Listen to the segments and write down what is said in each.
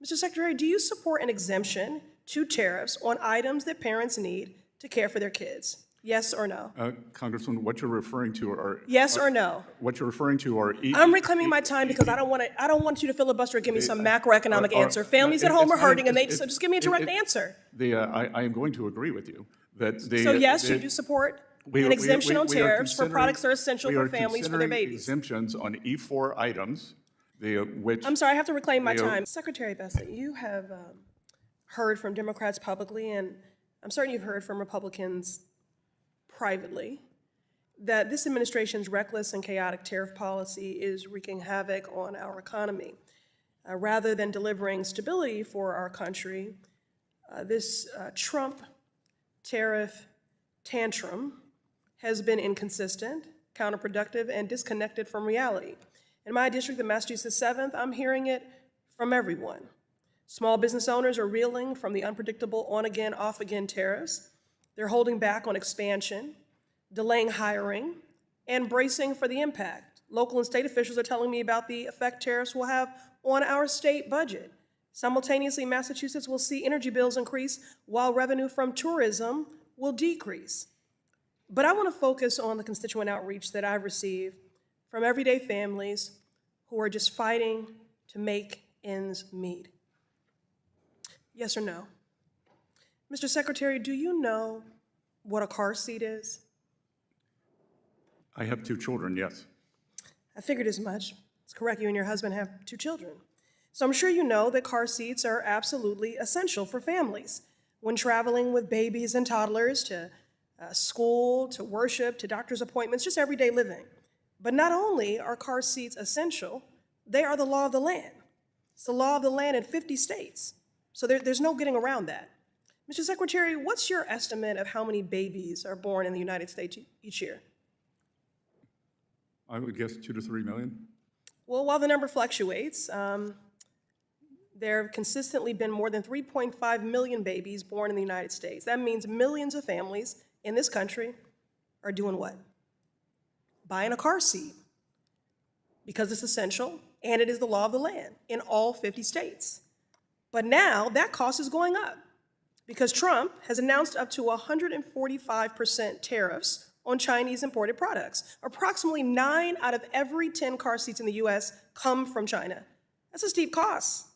Mr. Secretary, do you support an exemption to tariffs on items that parents need to care for their kids? Yes or no? Congresswoman, what you're referring to are yes or no? What you're referring to are. I'm reclaiming my time because I don't want you to filibuster and give me some macroeconomic answer. Families at home are hurting, and so just give me a direct answer. I am going to agree with you that so yes, you do support an exemption on tariffs for products that are essential for families for their babies. Exemptions on E4 items, which. I'm sorry, I have to reclaim my time. Secretary Bessent, you have heard from Democrats publicly, and I'm certain you've heard from Republicans privately, that this administration's reckless and chaotic tariff policy is wreaking havoc on our economy. Rather than delivering stability for our country, this Trump tariff tantrum has been inconsistent, counterproductive, and disconnected from reality. In my district, the Massachusetts 7th, I'm hearing it from everyone. Small business owners are reeling from the unpredictable on-again, off-again tariffs. They're holding back on expansion, delaying hiring, and bracing for the impact. Local and state officials are telling me about the effect tariffs will have on our state budget. Simultaneously, Massachusetts will see energy bills increase while revenue from tourism will decrease. But I want to focus on the constituent outreach that I've received from everyday families who are just fighting to make ends meet. Yes or no? Mr. Secretary, do you know what a car seat is? I have 2 children, yes. I figured as much. It's correct, you and your husband have 2 children. So I'm sure you know that car seats are absolutely essential for families when traveling with babies and toddlers to school, to worship, to doctor's appointments, just everyday living. But not only are car seats essential, they are the law of the land. It's the law of the land in 50 states. So there's no getting around that. Mr. Secretary, what's your estimate of how many babies are born in the United States each year? I would guess 2 to 3 million. Well, while the number fluctuates, there have consistently been more than 3.5 million babies born in the United States. That means millions of families in this country are doing what? Buying a car seat because it's essential and it is the law of the land in all 50 states. But now that cost is going up because Trump has announced up to 145% tariffs on Chinese imported products. Approximately 9 out of every 10 car seats in the US come from China. That's a steep cost.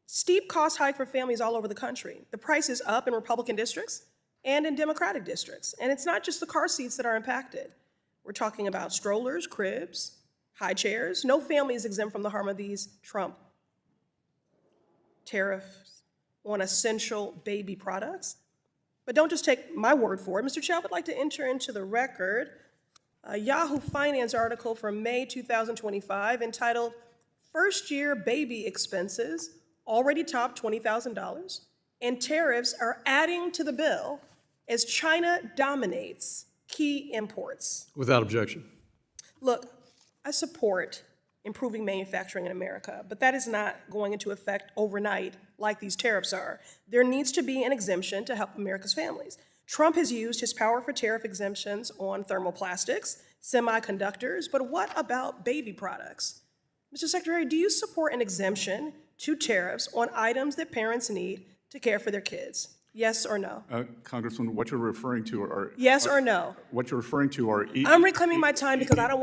Steep cost hike for families all over the country. The price is up in Republican districts and in Democratic districts. And it's not just the car seats that are impacted. We're talking about strollers, cribs, high chairs. No family is exempt from the harm of these Trump tariffs on essential baby products. But don't just take my word for it. Mr. Chair, I would like to enter into the record a Yahoo Finance article from May 2025 entitled, "First Year Baby Expenses Already Top $20,000, and Tariffs Are Adding to the Bill as China Dominates Key Imports." Without objection. Look, I support improving manufacturing in America, but that is not going into effect overnight like these tariffs are. There needs to be an exemption to help America's families. Trump has used his power for tariff exemptions on thermoplastics, semiconductors, but what about baby products? Mr. Secretary, do you support an exemption to tariffs on items that parents need to care for their kids? Yes or no? Congresswoman, what you're referring to are. Yes or no? What you're referring to are. I'm reclaiming my time because I don't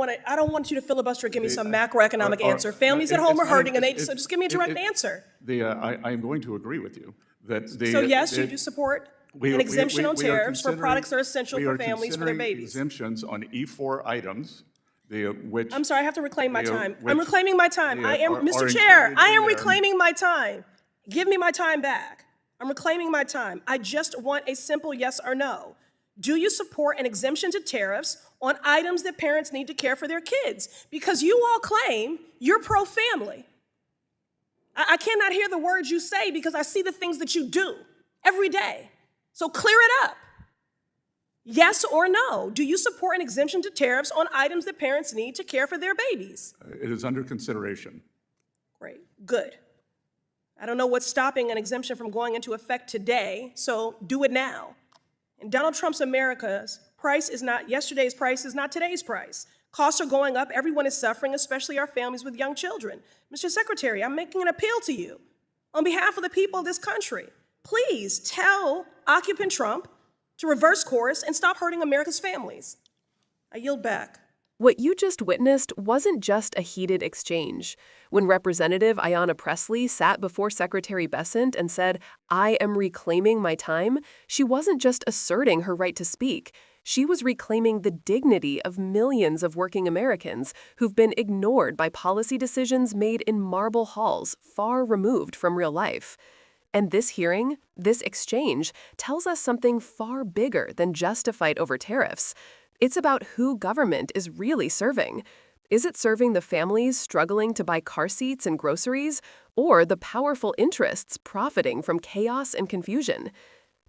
want you to filibuster and give me some macroeconomic answer. Families at home are hurting, and so just give me a direct answer. I am going to agree with you that so yes, you do support an exemption on tariffs for products that are essential for families for their babies. Exemptions on E4 items, which. I'm sorry, I have to reclaim my time. I'm reclaiming my time. Mr. Chair, I am reclaiming my time. Give me my time back. I'm reclaiming my time. I just want a simple yes or no. Do you support an exemption to tariffs on items that parents need to care for their kids? Because you all claim you're pro-family. I cannot hear the words you say because I see the things that you do every day. So clear it up. Yes or no? Do you support an exemption to tariffs on items that parents need to care for their babies? It is under consideration. Great, good. I don't know what's stopping an exemption from going into effect today, so do it now. In Donald Trump's America's price is not yesterday's price, is not today's price. Costs are going up, everyone is suffering, especially our families with young children. Mr. Secretary, I'm making an appeal to you. On behalf of the people of this country, please tell occupant Trump to reverse course and stop hurting America's families. I yield back. What you just witnessed wasn't just a heated exchange. When Representative Ayanna Pressley sat before Secretary Bessent and said, "I am reclaiming my time," she wasn't just asserting her right to speak. She was reclaiming the dignity of millions of working Americans who've been ignored by policy decisions made in marble halls far removed from real life. And this hearing, this exchange, tells us something far bigger than just a fight over tariffs. It's about who government is really serving. Is it serving the families struggling to buy car seats and groceries, or the powerful interests profiting from chaos and confusion?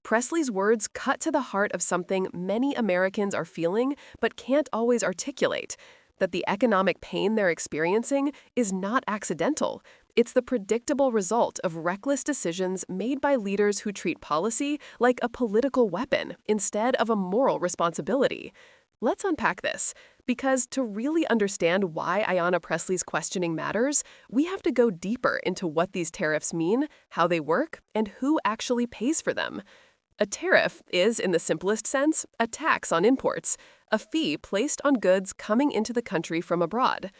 Pressley's words cut to the heart of something many Americans are feeling but can't always articulate, that the economic pain they're experiencing is not accidental. It's the predictable result of reckless decisions made by leaders who treat policy like a political weapon instead of a moral responsibility. Let's unpack this, because to really understand why Ayanna Pressley's questioning matters, we have to go deeper into what these tariffs mean, how they work, and who actually pays for them. A tariff is, in the simplest sense, a tax on imports, a fee placed on goods coming into the country from abroad.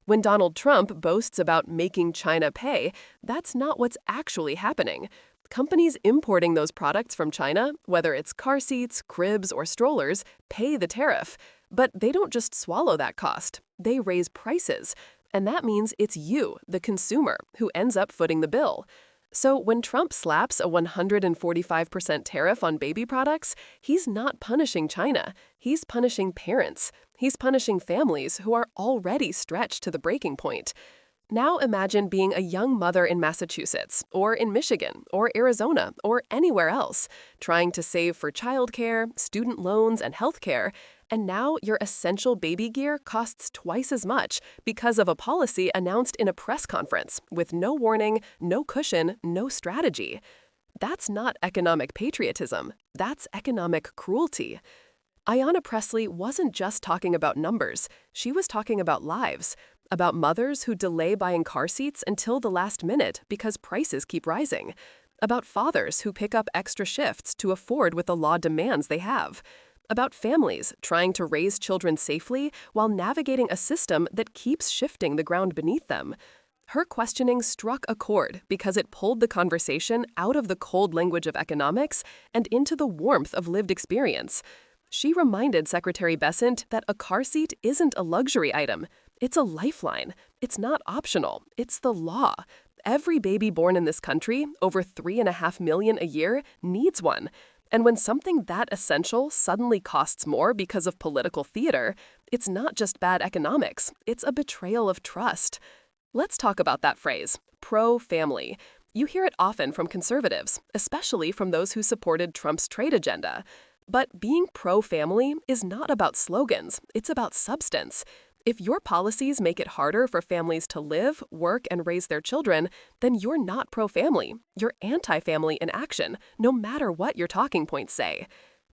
When Donald Trump boasts about making China pay, that's not what's actually happening. Companies importing those products from China, whether it's car seats, cribs, or strollers, pay the tariff. But they don't just swallow that cost. They raise prices. And that means it's you, the consumer, who ends up footing the bill. So when Trump slaps a 145% tariff on baby products, he's not punishing China. He's punishing parents. He's punishing families who are already stretched to the breaking point. Now imagine being a young mother in Massachusetts, or in Michigan, or Arizona, or anywhere else, trying to save for childcare, student loans, and healthcare, and now your essential baby gear costs twice as much because of a policy announced in a press conference, with no warning, no cushion, no strategy. That's not economic patriotism. That's economic cruelty. Ayanna Pressley wasn't just talking about numbers. She was talking about lives. About mothers who delay buying car seats until the last minute because prices keep rising. About fathers who pick up extra shifts to afford what the law demands they have. About families trying to raise children safely while navigating a system that keeps shifting the ground beneath them. Her questioning struck a chord because it pulled the conversation out of the cold language of economics and into the warmth of lived experience. She reminded Secretary Bessent that a car seat isn't a luxury item. It's a lifeline. It's not optional. It's the law. Every baby born in this country, over 3.5 million a year, needs one. And when something that essential suddenly costs more because of political theater, it's not just bad economics. It's a betrayal of trust. Let's talk about that phrase, pro-family. You hear it often from conservatives, especially from those who supported Trump's trade agenda. But being pro-family is not about slogans. It's about substance. If your policies make it harder for families to live, work, and raise their children, then you're not pro-family. You're anti-family in action, no matter what your talking points say.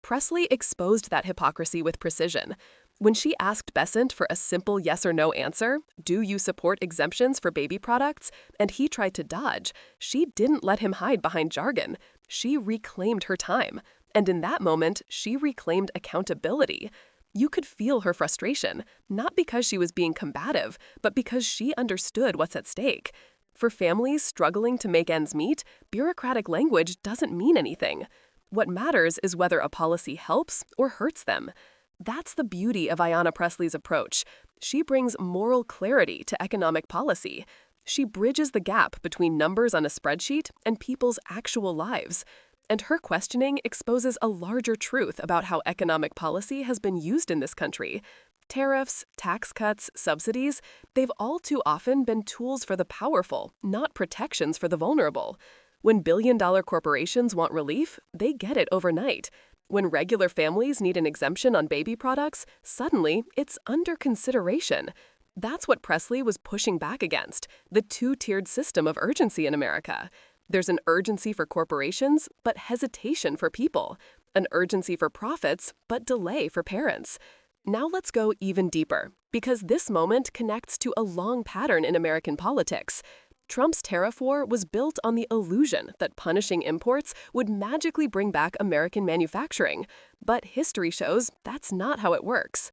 Pressley exposed that hypocrisy with precision. When she asked Bessent for a simple yes or no answer, do you support exemptions for baby products, and he tried to dodge, she didn't let him hide behind jargon. She reclaimed her time. And in that moment, she reclaimed accountability. You could feel her frustration, not because she was being combative, but because she understood what's at stake. For families struggling to make ends meet, bureaucratic language doesn't mean anything. What matters is whether a policy helps or hurts them. That's the beauty of Ayanna Pressley's approach. She brings moral clarity to economic policy. She bridges the gap between numbers on a spreadsheet and people's actual lives. And her questioning exposes a larger truth about how economic policy has been used in this country. Tariffs, tax cuts, subsidies, they've all too often been tools for the powerful, not protections for the vulnerable. When billion-dollar corporations want relief, they get it overnight. When regular families need an exemption on baby products, suddenly it's under consideration. That's what Pressley was pushing back against, the two-tiered system of urgency in America. There's an urgency for corporations, but hesitation for people. An urgency for profits, but delay for parents. Now let's go even deeper, because this moment connects to a long pattern in American politics. Trump's tariff war was built on the illusion that punishing imports would magically bring back American manufacturing. But history shows that's not how it works.